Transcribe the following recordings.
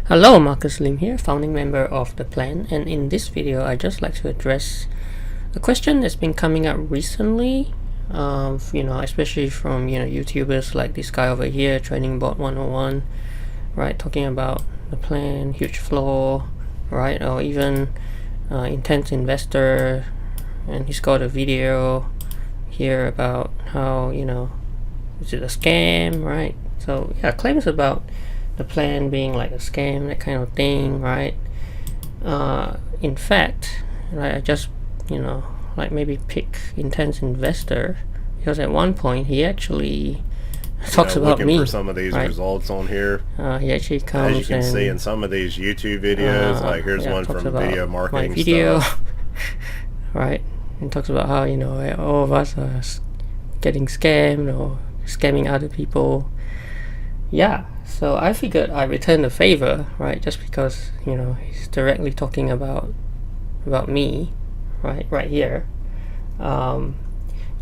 Hello, Marcus Lim here, founding member of The Plan, and in this video I'd just like to address a question that's been coming up recently, especially from, YouTubers like this guy over here, Trading Bot 101, right, talking about The Plan, huge flaw, right, or even intense investor, and he's got a video here about how, is it a scam, right? So yeah, claims about the plan being like a scam, that kind of thing, right? In fact, right, I just, maybe pick intense investor because at one point he actually talks about looking me. for some of these right? results on here. He actually comes, As you can and see in some of these YouTube videos, like here's one talks from about Video my Marketing video, Stuff. right? And talks about how all of us are getting scammed or scamming other people. Yeah, so I figured I return the favor, right? Just because he's directly talking about me, right here. Yeah,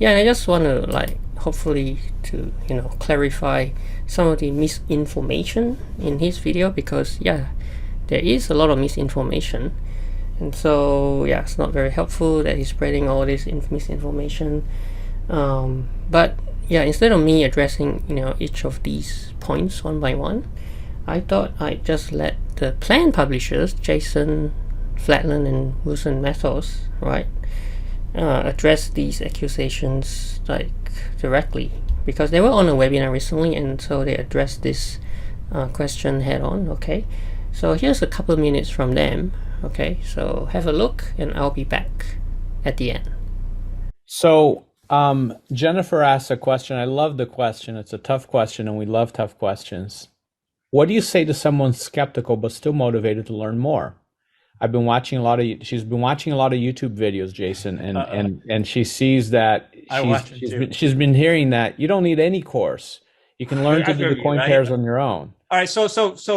and I just want to hopefully to clarify some of the misinformation in his video, because yeah, there is a lot of misinformation, and so yeah, it's not very helpful that he's spreading all this misinformation. But yeah, instead of me addressing each of these points one by one, I thought I'd just let the plan publishers, Jason, Fladlien and Wilson Mattos, right, address these accusations directly, because they were on a webinar recently, and so they addressed this question head on. Okay, so here's a couple of minutes from them. Okay, so have a look, and I'll be back at the end. So Jennifer asked a question. I love the question. It's a tough question, and we love tough questions. What do you say to someone skeptical but still motivated to learn more? I've been watching a lot of. She's been watching a lot of YouTube videos, Jason, and she sees that she's been hearing that you don't need any course. You can learn to do the coin pairs on your own. All right, so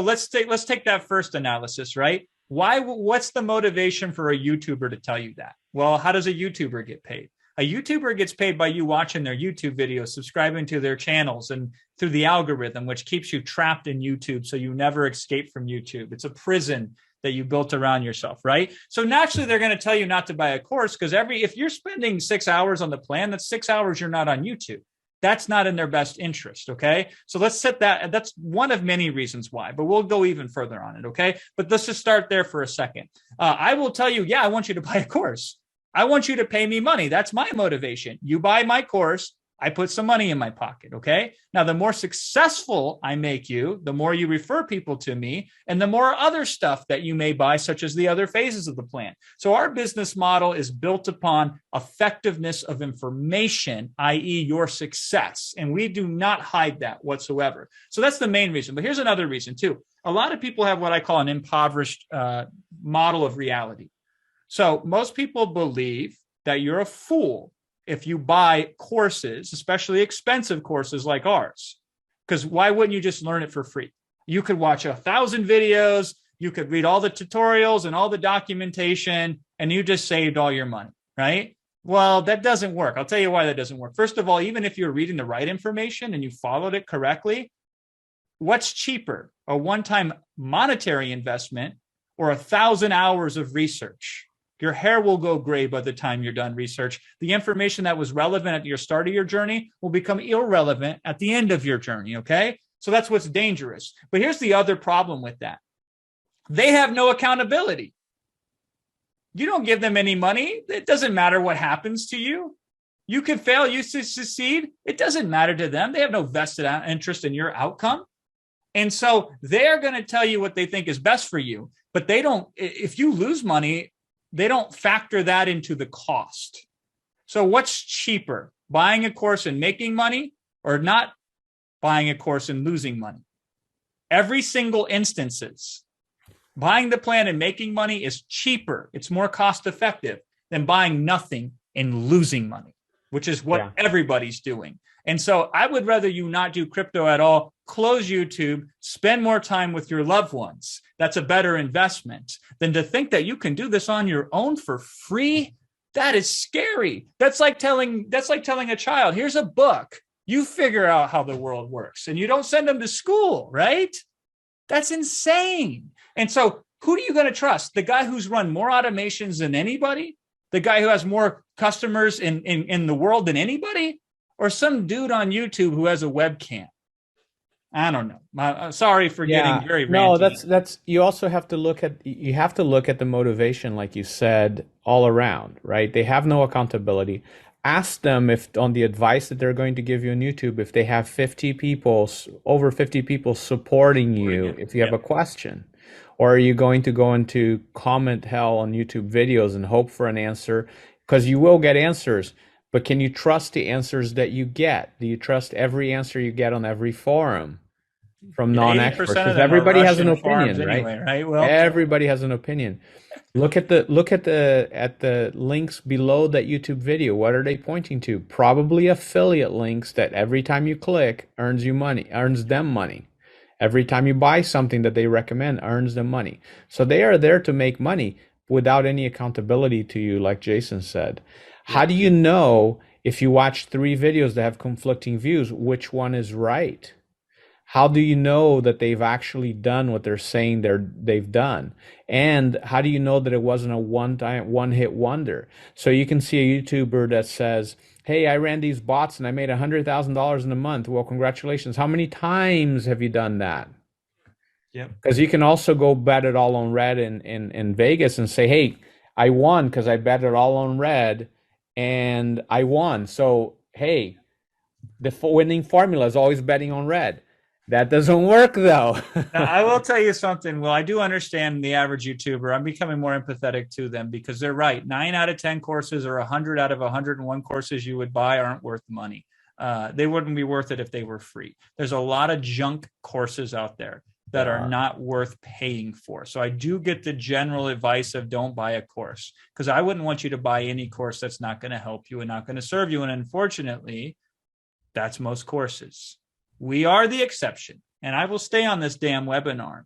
let's take that first analysis, right? What's the motivation for a YouTuber to tell you that? Well, how does a YouTuber get paid? A YouTuber gets paid by you watching their YouTube videos, subscribing to their channels, and through the algorithm, which keeps you trapped in YouTube so you never escape from YouTube. It's a prison that you built around yourself, right? So naturally, they're going to tell you not to buy a course, because if you're spending 6 hours on the plan, that's 6 hours you're not on YouTube. That's not in their best interest, okay? So let's set that. That's one of many reasons why, but we'll go even further on it, okay? But let's just start there for a second. I will tell you, yeah, I want you to buy a course. I want you to pay me money. That's my motivation. You buy my course, I put some money in my pocket, okay? Now, the more successful I make you, the more you refer people to me, and the more other stuff that you may buy, such as the other phases of the plan. So our business model is built upon effectiveness of information, i.e. your success, and we do not hide that whatsoever. So that's the main reason. But here's another reason too. A lot of people have what I call an impoverished model of reality. So most people believe that you're a fool if you buy courses, especially expensive courses like ours, because why wouldn't you just learn it for free? You could watch 1,000 videos, you could read all the tutorials and all the documentation, and you just saved all your money, right? Well, that doesn't work. I'll tell you why that doesn't work. First of all, even if you're reading the right information and you followed it correctly, what's cheaper, a one-time monetary investment or 1,000 hours of research? Your hair will go gray by the time you're done research. The information that was relevant at your start of your journey will become irrelevant at the end of your journey, okay? So that's what's dangerous. But here's the other problem with that. They have no accountability. You don't give them any money. It doesn't matter what happens to you. You can fail, you succeed. It doesn't matter to them. They have no vested interest in your outcome. And so they're going to tell you what they think is best for you, but they don't, if you lose money, they don't factor that into the cost. So what's cheaper, buying a course and making money, or not buying a course and losing money? Every single instances, buying the plan and making money is cheaper. It's more cost effective than buying nothing and losing money, which is what everybody's doing. And so I would rather you not do crypto at all, close YouTube, spend more time with your loved ones. That's a better investment than to think that you can do this on your own for free. That is scary. That's like telling a child, here's a book. You figure out how the world works, and you don't send them to school, right? That's insane. And so who are you going to trust? The guy who's run more automations than anybody? The guy who has more customers in the world than anybody? Or some dude on YouTube who has a webcam? I don't know. Sorry for getting very ranty. No, that's you also have to look at the motivation, like you said, all around, right? They have no accountability. Ask them if on the advice that they're going to give you on YouTube, if they have over 50 people supporting you if you have a question. Or are you going to go into comment hell on YouTube videos and hope for an answer? Because you will get answers. But can you trust the answers that you get? Do you trust every answer you get on every forum from non-experts? Because everybody has an opinion, right? Well, everybody has an opinion. Look at the links below that YouTube video. What are they pointing to? Probably affiliate links that every time you click earns them money. Every time you buy something that they recommend earns them money. So they are there to make money without any accountability to you, like Jason said. How do you know if you watch 3 videos that have conflicting views, which one is right? How do you know that they've actually done what they're saying they've done? And how do you know that it wasn't a one-hit wonder? So you can see a YouTuber that says, hey, I ran these bots and I made $100,000 in a month. Well, congratulations. How many times have you done that? Yeah. Because you can also go bet it all on red in Vegas and say, hey, I won because I bet it all on red and I won. So, hey, the winning formula is always betting on red. That doesn't work, though. Now, I will tell you something. Well, I do understand the average YouTuber. I'm becoming more empathetic to them because they're right. 9 out of 10 courses or 100 out of 101 courses you would buy aren't worth money. They wouldn't be worth it if they were free. There's a lot of junk courses out there that are not worth paying for. So I do get the general advice of don't buy a course, because I wouldn't want you to buy any course that's not going to help you and not going to serve you. And unfortunately, that's most courses. We are the exception. And I will stay on this damn webinar,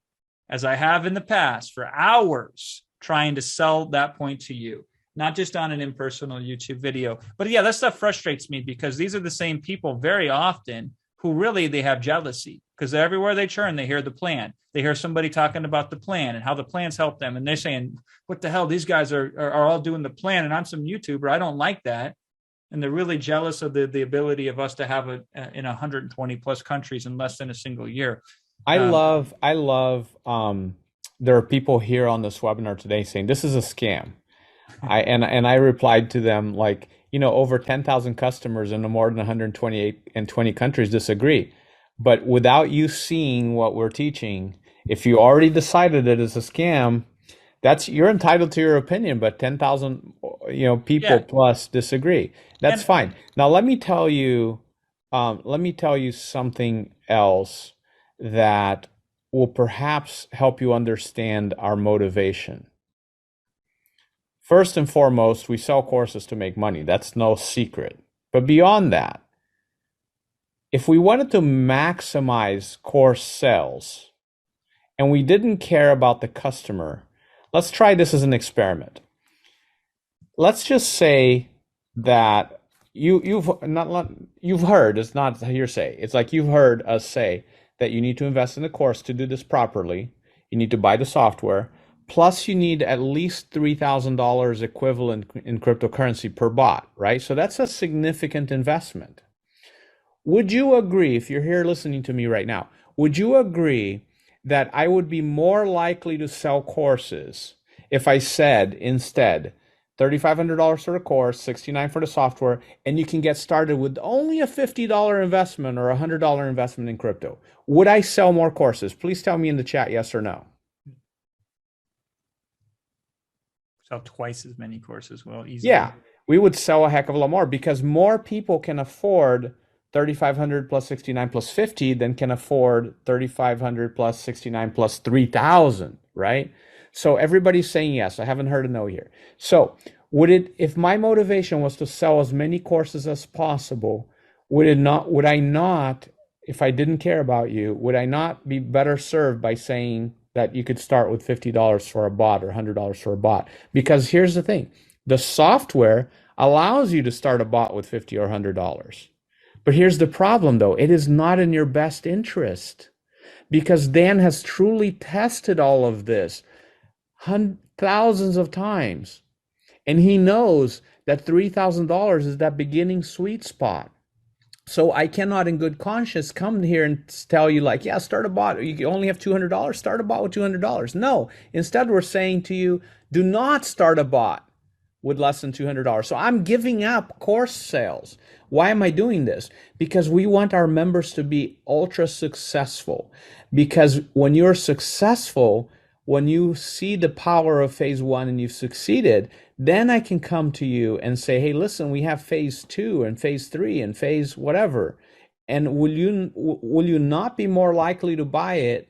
as I have in the past, for hours trying to sell that point to you, not just on an impersonal YouTube video. But yeah, that stuff frustrates me because these are the same people very often who really, they have jealousy, because everywhere they turn, they hear the plan. They hear somebody talking about the plan and how the plans help them. And they're saying, what the hell? These guys are all doing the plan. And I'm some YouTuber. I don't like that. And they're really jealous of the ability of us to have it in 120 plus countries in less than a single year. I love, there are people here on this webinar today saying this is a scam. I replied to them like, over 10,000 customers in more than 120 countries disagree. But without you seeing what we're teaching, if you already decided it is a scam, you're entitled to your opinion, but 10,000 people plus disagree. That's fine. Now let me tell you something else that will perhaps help you understand our motivation. First and foremost, we sell courses to make money. That's no secret. But beyond that, if we wanted to maximize course sales and we didn't care about the customer, let's try this as an experiment. Let's just say that you've heard, it's not hearsay. It's like you've heard us say that you need to invest in the course to do this properly. You need to buy the software. Plus, you need at least $3,000 equivalent in cryptocurrency per bot, right? So that's a significant investment. Would you agree, if you're here listening to me right now, would you agree that I would be more likely to sell courses if I said instead, $3,500 for the course, $69 for the software, and you can get started with only a $50 investment or a $100 investment in crypto? Would I sell more courses? Please tell me in the chat, yes or no. Sell twice as many courses. Well, easily. Yeah, we would sell a heck of a lot more because more people can afford 3,500 plus 69 plus 50 than can afford 3,500 plus 69 plus 3,000, right? So everybody's saying yes. I haven't heard a no here. So if my motivation was to sell as many courses as possible, would I not, if I didn't care about you, would I not be better served by saying that you could start with $50 for a bot or $100 for a bot? Because here's the thing, the software allows you to start a bot with $50 or $100. But here's the problem though, it is not in your best interest. because Dan has truly tested all of this thousands of times. And he knows that $3,000 is that beginning sweet spot. So I cannot in good conscience come here and tell you like, yeah, start a bot. You only have $200. Start a bot with $200. No, instead we're saying to you, do not start a bot with less than $200. So I'm giving up course sales. Why am I doing this? Because we want our members to be ultra successful. Because when you're successful, when you see the power of phase one and you've succeeded, then I can come to you and say, hey, listen, we have phase two and phase three and phase whatever. And will you not be more likely to buy it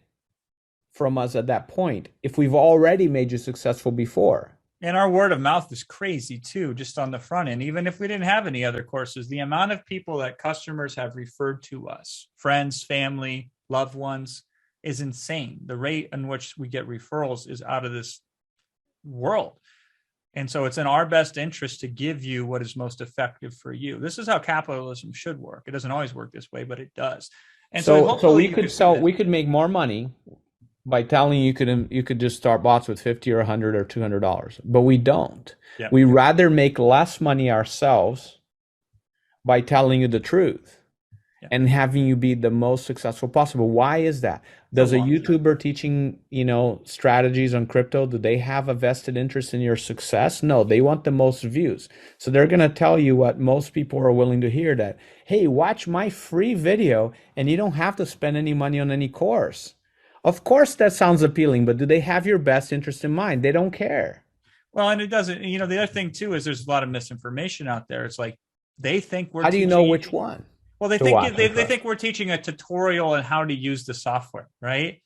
from us at that point if we've already made you successful before? And our word of mouth is crazy too, just on the front end. Even if we didn't have any other courses, the amount of people that customers have referred to us, friends, family, loved ones, is insane. The rate in which we get referrals is out of this world. And so it's in our best interest to give you what is most effective for you. This is how capitalism should work. It doesn't always work this way, but it does. And so we could make more money by telling you could just start bots with $50 or $100 or $200, but we don't. Yeah. We rather make less money ourselves by telling you the truth and having you be the most successful possible. Why is that? Does a YouTuber teaching, strategies on crypto, do they have a vested interest in your success? No, they want the most views. So they're going to tell you what most people are willing to hear, that, hey, watch my free video and you don't have to spend any money on any course. Of course, that sounds appealing, but do they have your best interest in mind? They don't care. Well, and it doesn't, the other thing too, is there's a lot of misinformation out there. It's like, they think we're How do you know which one? Well, they think we're teaching a tutorial on how to use the software, right?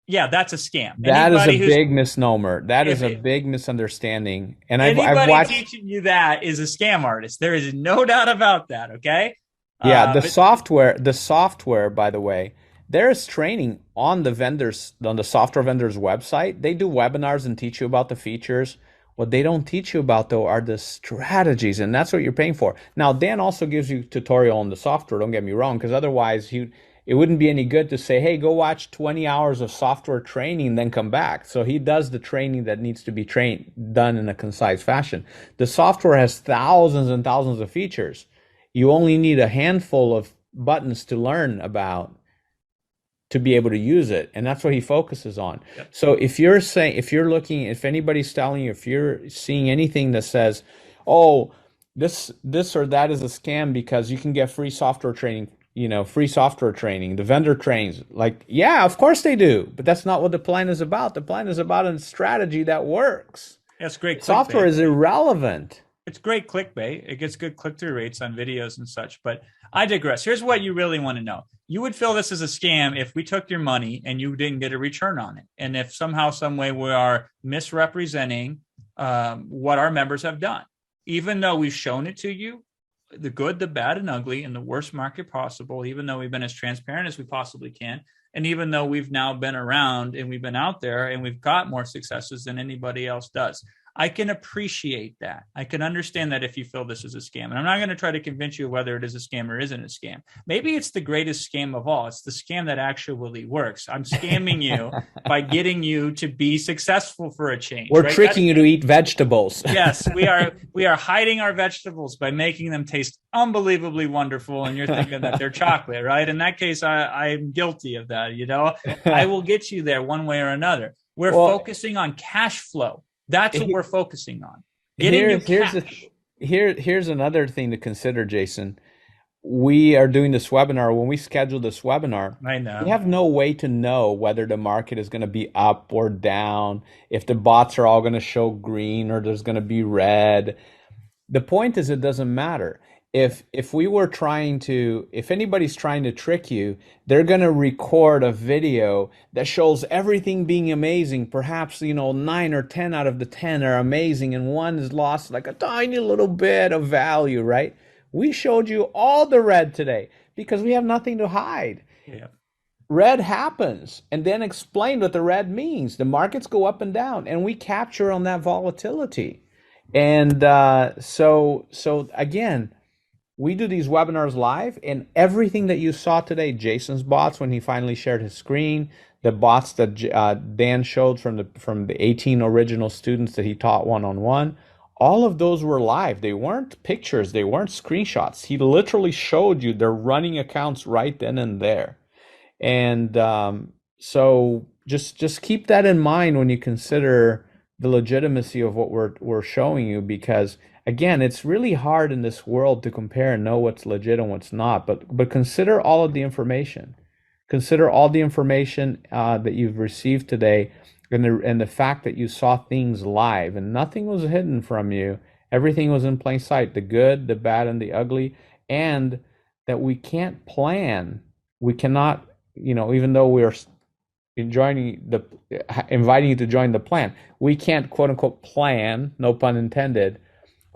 Yeah, that's a scam. That is a big misnomer. That is a big misunderstanding. And I've watched. Teaching you that is a scam artist. There is no doubt about that. Okay. Yeah, the software, by the way, there is training on the software vendor's website. They do webinars and teach you about the features. What they don't teach you about, though, are the strategies, and that's what you're paying for. Now, Dan also gives you tutorial on the software, don't get me wrong, because otherwise it wouldn't be any good to say, hey, go watch 20 hours of software training, then come back. So he does the training that needs to be done in a concise fashion. The software has thousands and thousands of features. You only need a handful of buttons to learn about to be able to use it, and that's what he focuses on. Yep. So if anybody's telling you, if you're seeing anything that says, oh, this or that is a scam because you can get free software training, the vendor trains, like, yeah, of course they do, but that's not what the plan is about. The plan is about a strategy that works. That's great. Software is irrelevant. It's great clickbait. It gets good click-through rates on videos and such, but I digress. Here's what you really want to know. You would feel this as a scam if we took your money and you didn't get a return on it. And if somehow, some way we are misrepresenting what our members have done, even though we've shown it to you, the good, the bad, and ugly in the worst market possible, even though we've been as transparent as we possibly can. And even though we've now been around and we've been out there and we've got more successes than anybody else does. I can appreciate that. I can understand that if you feel this is a scam. And I'm not going to try to convince you whether it is a scam or isn't a scam. Maybe it's the greatest scam of all. It's the scam that actually works. I'm scamming you by getting you to be successful for a change. We're tricking you to eat vegetables. Yes, we are hiding our vegetables by making them taste unbelievably wonderful. And you're thinking that they're chocolate, right? In that case, I'm guilty of that. I will get you there one way or another. We're focusing on cash flow. That's what we're focusing on. Here's another thing to consider, Jason. We are doing this webinar. When we schedule this webinar, I know we have no way to know whether the market is going to be up or down, if the bots are all going to show green or there's going to be red. The point is, it doesn't matter. If anybody's trying to trick you, they're going to record a video that shows everything being amazing. Perhaps, 9 or 10 out of the 10 are amazing and one is lost like a tiny little bit of value, right? We showed you all the red today because we have nothing to hide. Yeah. Red happens, and then explain what the red means. The markets go up and down and we capture on that volatility. And so again, we do these webinars live, and everything that you saw today, Jason's bots when he finally shared his screen, the bots that Dan showed from the 18 original students that he taught one-on-one, all of those were live. They weren't pictures, they weren't screenshots. He literally showed you their running accounts right then and there. And so just keep that in mind when you consider the legitimacy of what we're showing you, because again, it's really hard in this world to compare and know what's legit and what's not. But consider all of the information. Consider all the information that you've received today, and the fact that you saw things live and nothing was hidden from you. Everything was in plain sight, the good, the bad, and the ugly, and that we can't plan. We cannot, even though we are inviting you to join the plan, we can't quote unquote plan, no pun intended,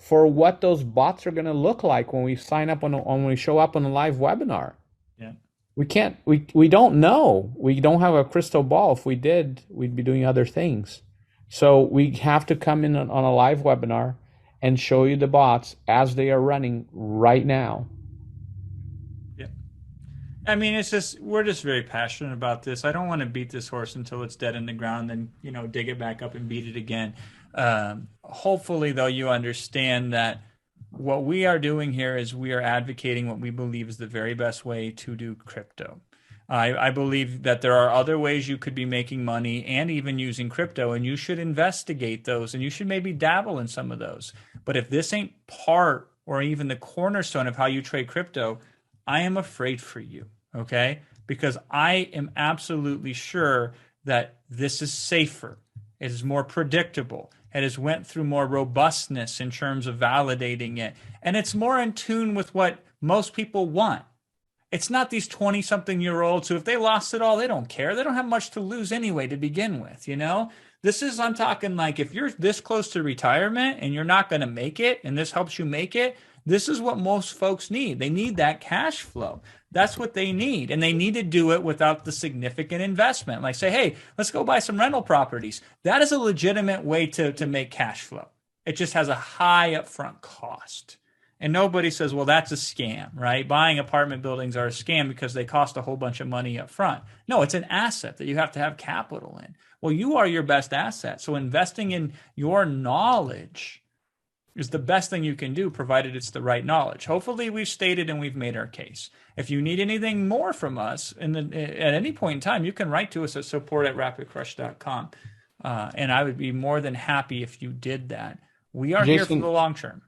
for what those bots are going to look like when we sign up when we show up on a live webinar. Yeah. We can't, we don't know. We don't have a crystal ball. If we did, we'd be doing other things. So we have to come in on a live webinar and show you the bots as they are running right now. Yeah. I mean, we're just very passionate about this. I don't want to beat this horse until it's dead in the ground, then, dig it back up and beat it again. Hopefully, though, you understand that what we are doing here is we are advocating what we believe is the very best way to do crypto. I believe that there are other ways you could be making money and even using crypto, and you should investigate those, and you should maybe dabble in some of those. But if this ain't part or even the cornerstone of how you trade crypto, I am afraid for you, okay? Because I am absolutely sure that this is safer. It is more predictable. It has went through more robustness in terms of validating it. And it's more in tune with what most people want. It's not these 20-something-year-olds who, if they lost it all, they don't care. They don't have much to lose anyway to begin with, I'm talking like if you're this close to retirement and you're not going to make it, and this helps you make it, this is what most folks need. They need that cash flow. That's what they need. And they need to do it without the significant investment. Like say, hey, let's go buy some rental properties. That is a legitimate way to make cash flow. It just has a high upfront cost. And nobody says, well, that's a scam, right? Buying apartment buildings are a scam because they cost a whole bunch of money up front. No, it's an asset that you have to have capital in. Well, you are your best asset. So investing in your knowledge is the best thing you can do, provided it's the right knowledge. Hopefully we've stated and we've made our case. If you need anything more from us at any point in time, you can write to us at support@rapidcrush.com. And I would be more than happy if you did that. We are here for the long term.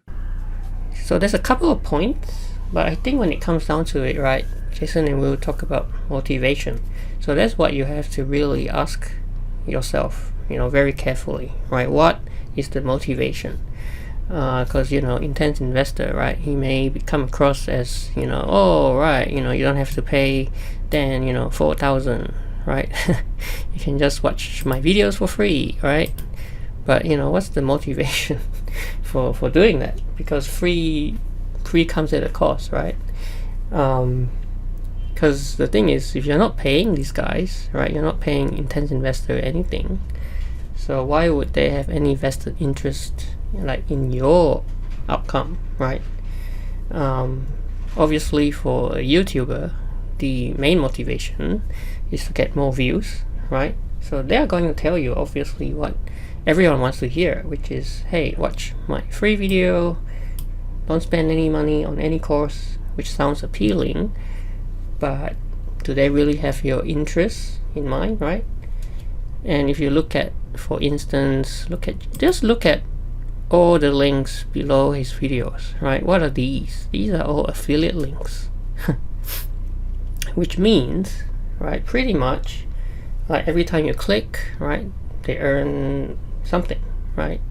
So there's a couple of points, but I think when it comes down to it, right, Jason and Will talk about motivation. So that's what you have to really ask yourself, very carefully, right? What is the motivation? Because, intense investor, right, he may come across as, you don't have to pay Dan, $4,000, right? You can just watch my videos for free, right? But, what's the motivation for doing that? Because free comes at a cost, right? Because the thing is, if you're not paying these guys, right, you're not paying intense investor anything, so why would they have any vested interest in your outcome, right? Obviously for a YouTuber, the main motivation is to get more views, right? So they're going to tell you obviously what everyone wants to hear, which is, hey, watch my free video, don't spend any money on any course, which sounds appealing, but do they really have your interests in mind, right? And if you look at, for instance, look at all the links below his videos, right? What are these? These are all affiliate links. Which means, right, pretty much, like every time you click, right, they earn something, right?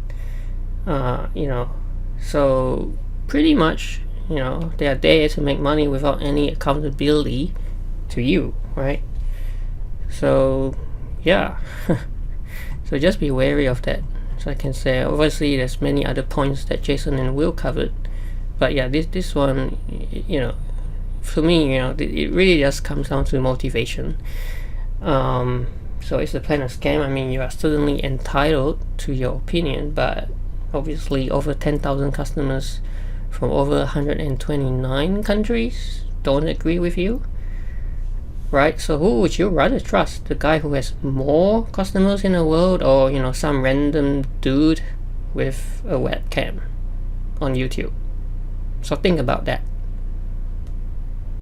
So pretty much, they are there to make money without any accountability to you, right? So yeah. So just be wary of that. So I can say, obviously there's many other points that Jason and Will covered, but yeah, this one, for me, it really just comes down to motivation. So is the plan a scam? I mean, you are certainly entitled to your opinion, but obviously over 10,000 customers from over 129 countries don't agree with you, right? So who would you rather trust? The guy who has more customers in the world, or some random dude with a webcam on YouTube? So think about that.